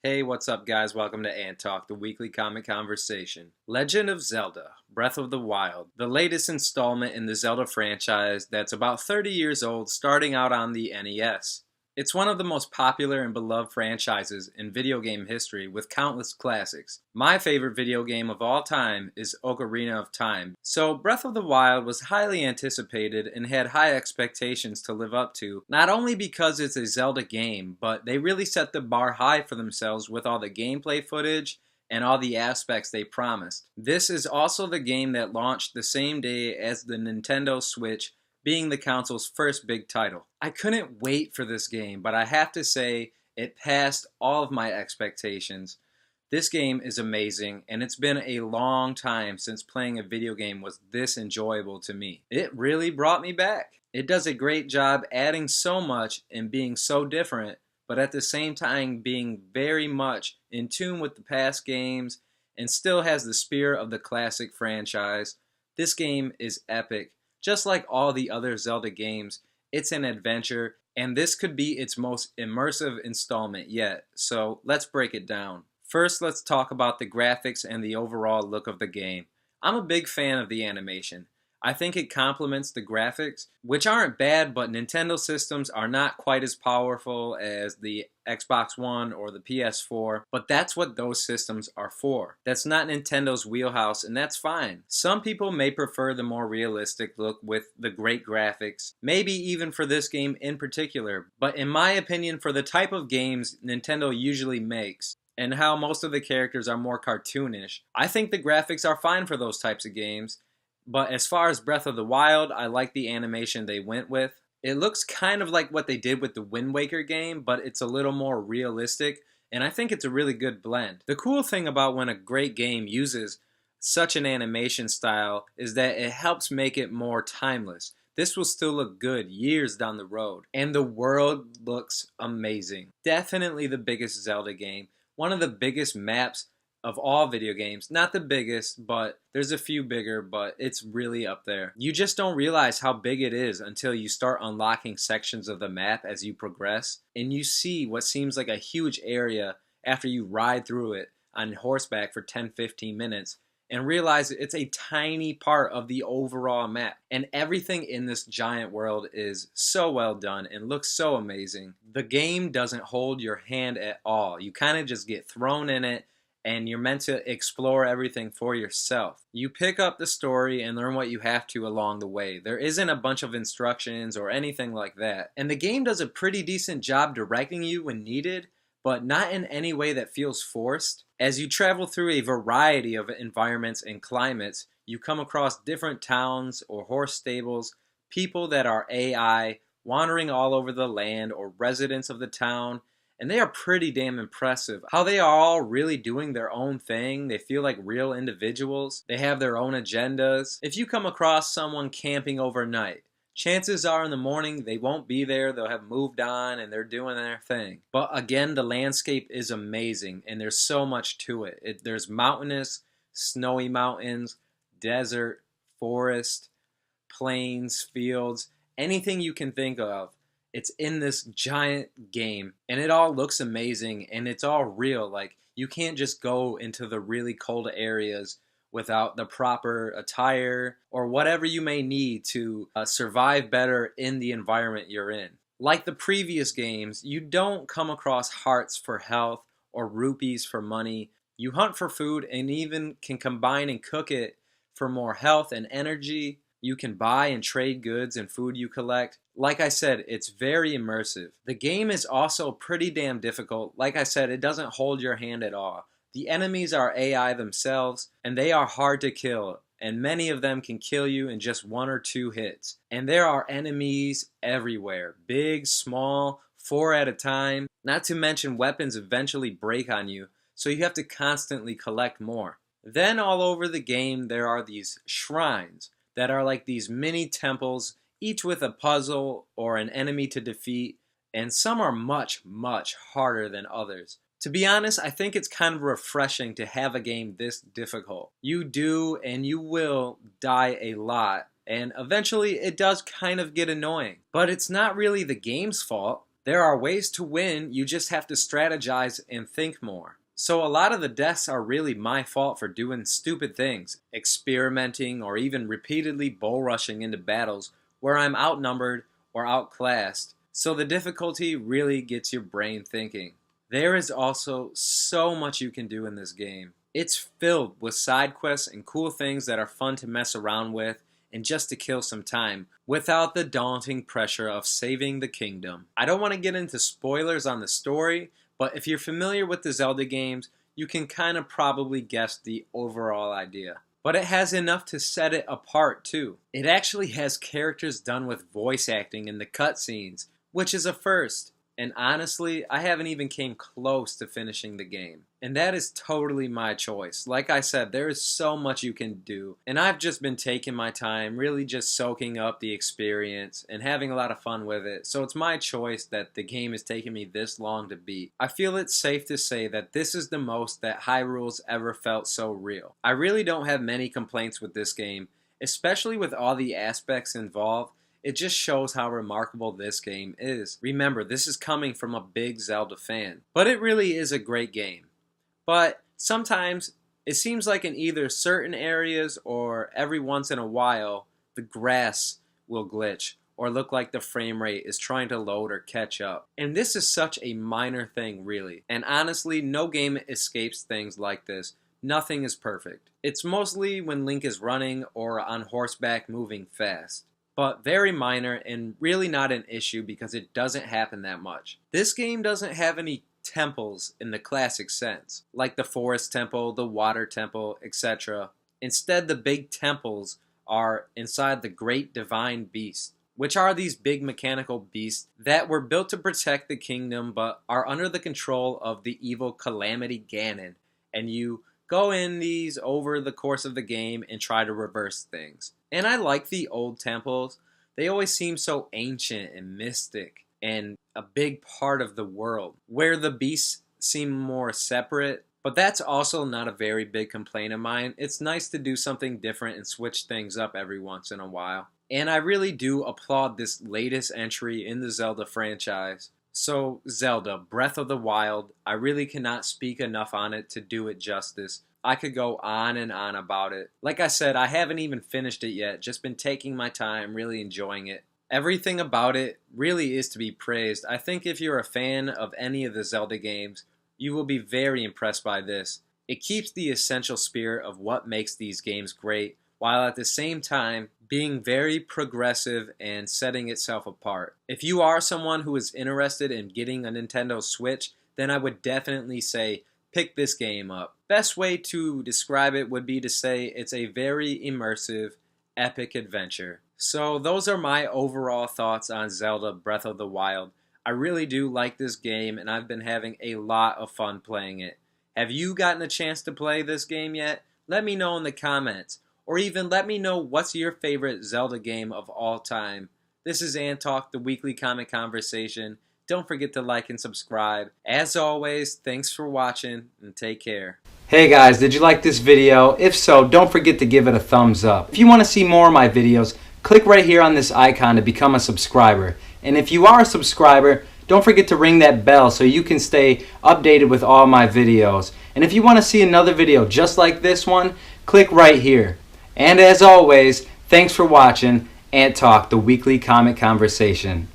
Hey, what's up, guys? Welcome to AnTalk, the weekly comic conversation. Legend of Zelda, Breath of the Wild, the latest installment in the Zelda franchise that's about 30 years old, starting out on the NES. It's one of the most popular and beloved franchises in video game history with countless classics. My favorite video game of all time is Ocarina of Time. So Breath of the Wild was highly anticipated and had high expectations to live up to, not only because it's a Zelda game, but they really set the bar high for themselves with all the gameplay footage and all the aspects they promised. This is also the game that launched the same day as the Nintendo Switch, being the console's first big title. I couldn't wait for this game, but I have to say it passed all of my expectations. This game is amazing, and it's been a long time since playing a video game was this enjoyable to me. It really brought me back. It does a great job adding so much and being so different, but at the same time being very much in tune with the past games and still has the spirit of the classic franchise. This game is epic. Just like all the other Zelda games, it's an adventure, and this could be its most immersive installment yet, so let's break it down. First, let's talk about the graphics and the overall look of the game. I'm a big fan of the animation. I think it complements the graphics, which aren't bad, but Nintendo systems are not quite as powerful as the Xbox One or the PS4, but that's what those systems are for. That's not Nintendo's wheelhouse, and that's fine. Some people may prefer the more realistic look with the great graphics, maybe even for this game in particular, but in my opinion, for the type of games Nintendo usually makes, and how most of the characters are more cartoonish, I think the graphics are fine for those types of games. But as far as Breath of the Wild, I like the animation they went with. It looks kind of like what they did with the Wind Waker game, but it's a little more realistic, and I think it's a really good blend. The cool thing about when a great game uses such an animation style is that it helps make it more timeless. This will still look good years down the road, and the world looks amazing. Definitely the biggest Zelda game, one of the biggest maps of all video games. Not the biggest, but there's a few bigger, but it's really up there. You just don't realize how big it is until you start unlocking sections of the map as you progress, and you see what seems like a huge area after you ride through it on horseback for 10-15 minutes and realize it's a tiny part of the overall map. And everything in this giant world is so well done and looks so amazing. The game doesn't hold your hand at all. You kind of just get thrown in it, and you're meant to explore everything for yourself. You pick up the story and learn what you have to along the way. There isn't a bunch of instructions or anything like that. And the game does a pretty decent job directing you when needed, but not in any way that feels forced. As you travel through a variety of environments and climates, you come across different towns or horse stables, people that are AI, wandering all over the land, or residents of the town. And they are pretty damn impressive. How they are all really doing their own thing. They feel like real individuals. They have their own agendas. If you come across someone camping overnight, chances are in the morning they won't be there. They'll have moved on and they're doing their thing. But again, the landscape is amazing and there's so much to it. There's mountainous, snowy mountains, desert, forest, plains, fields, anything you can think of. It's in this giant game, and it all looks amazing, and it's all real. Like, you can't just go into the really cold areas without the proper attire or whatever you may need to survive better in the environment you're in. Like the previous games, you don't come across hearts for health or rupees for money. You hunt for food and even can combine and cook it for more health and energy. You can buy and trade goods and food you collect. Like I said, it's very immersive. The game is also pretty damn difficult. Like I said, it doesn't hold your hand at all. The enemies are AI themselves, and they are hard to kill, and many of them can kill you in just 1 or 2 hits. And there are enemies everywhere, big, small, 4 at a time. Not to mention weapons eventually break on you, so you have to constantly collect more. Then all over the game there are these shrines that are like these mini temples, each with a puzzle or an enemy to defeat, and some are much, much harder than others. To be honest, I think it's kind of refreshing to have a game this difficult. You do and you will die a lot, and eventually it does kind of get annoying. But it's not really the game's fault. There are ways to win, you just have to strategize and think more. So a lot of the deaths are really my fault for doing stupid things, experimenting, or even repeatedly bull rushing into battles where I'm outnumbered or outclassed. So the difficulty really gets your brain thinking. There is also so much you can do in this game. It's filled with side quests and cool things that are fun to mess around with and just to kill some time without the daunting pressure of saving the kingdom. I don't want to get into spoilers on the story, but if you're familiar with the Zelda games, you can kind of probably guess the overall idea. But it has enough to set it apart too. It actually has characters done with voice acting in the cutscenes, which is a first. And honestly, I haven't even came close to finishing the game. And that is totally my choice. Like I said, there is so much you can do. And I've just been taking my time, really just soaking up the experience and having a lot of fun with it. So it's my choice that the game is taking me this long to beat. I feel it's safe to say that this is the most that Hyrule's ever felt so real. I really don't have many complaints with this game, especially with all the aspects involved. It just shows how remarkable this game is. Remember, this is coming from a big Zelda fan. But it really is a great game. But sometimes it seems like in either certain areas or every once in a while, the grass will glitch or look like the frame rate is trying to load or catch up. And this is such a minor thing, really. And honestly, no game escapes things like this. Nothing is perfect. It's mostly when Link is running or on horseback moving fast. But very minor and really not an issue because it doesn't happen that much. This game doesn't have any temples in the classic sense, like the forest temple, the water temple, etc. Instead, the big temples are inside the great divine beast, which are these big mechanical beasts that were built to protect the kingdom but are under the control of the evil Calamity Ganon, and you go in these over the course of the game and try to reverse things. And I like the old temples. They always seem so ancient and mystic and a big part of the world, where the beasts seem more separate. But that's also not a very big complaint of mine. It's nice to do something different and switch things up every once in a while. And I really do applaud this latest entry in the Zelda franchise. So Zelda, Breath of the Wild, I really cannot speak enough on it to do it justice. I could go on and on about it. Like I said, I haven't even finished it yet, just been taking my time, really enjoying it. Everything about it really is to be praised. I think if you're a fan of any of the Zelda games, you will be very impressed by this. It keeps the essential spirit of what makes these games great, while at the same time being very progressive and setting itself apart. If you are someone who is interested in getting a Nintendo Switch, then I would definitely say pick this game up. Best way to describe it would be to say it's a very immersive, epic adventure. So those are my overall thoughts on Zelda Breath of the Wild. I really do like this game and I've been having a lot of fun playing it. Have you gotten a chance to play this game yet? Let me know in the comments. Or even let me know what's your favorite Zelda game of all time. This is AnTalk, the weekly comic conversation. Don't forget to like and subscribe. As always, thanks for watching and take care. Hey guys, did you like this video? If so, don't forget to give it a thumbs up. If you want to see more of my videos, click right here on this icon to become a subscriber. And if you are a subscriber, don't forget to ring that bell so you can stay updated with all my videos. And if you want to see another video just like this one, click right here. And as always, thanks for watching AnTalk, the weekly comic conversation.